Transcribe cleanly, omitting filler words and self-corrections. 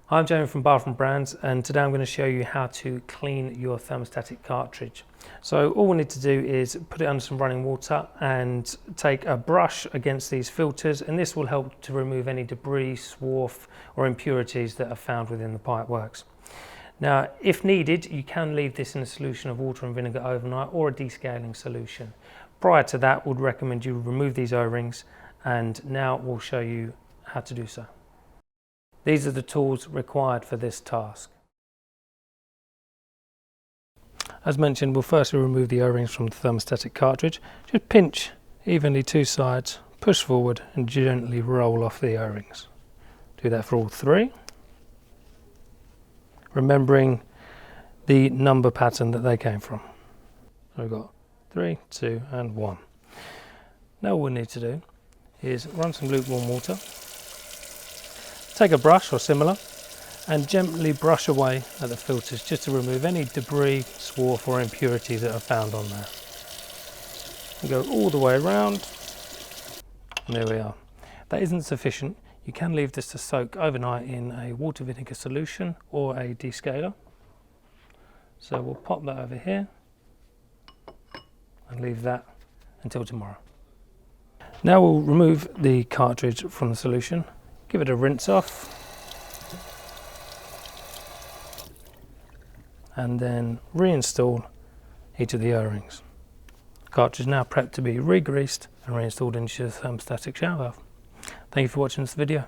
Hi, I'm Jamie from Bathroom Brands, and today I'm going to show you how to clean your thermostatic cartridge. So all we need to do is put it under some running water and take a brush against these filters, and this will help to remove any debris, swarf or impurities that are found within the pipeworks. Now, if needed, you can leave this in a solution of water and vinegar overnight or a descaling solution. Prior to that, we'd recommend you remove these O-rings, and now we'll show you how to do so. These are the tools required for this task. As mentioned, we'll firstly remove the O-rings from the thermostatic cartridge. Just pinch evenly two sides, push forward and gently roll off the O-rings. Do that for all three, remembering the number pattern that they came from. So we've got 3, 2 and 1. Now all we need to do is run some lukewarm water. Take a brush or similar and gently brush away at the filters just to remove any debris, swarf or impurities that are found on there. And go all the way around, and there we are. That isn't sufficient. You can leave this to soak overnight in a water vinegar solution or a descaler. So we'll pop that over here and leave that until tomorrow. Now we'll remove the cartridge from the solution. Give it a rinse off and then reinstall each of the O-rings. The cartridge is now prepped to be re-greased and reinstalled into the thermostatic shower valve. Thank you for watching this video.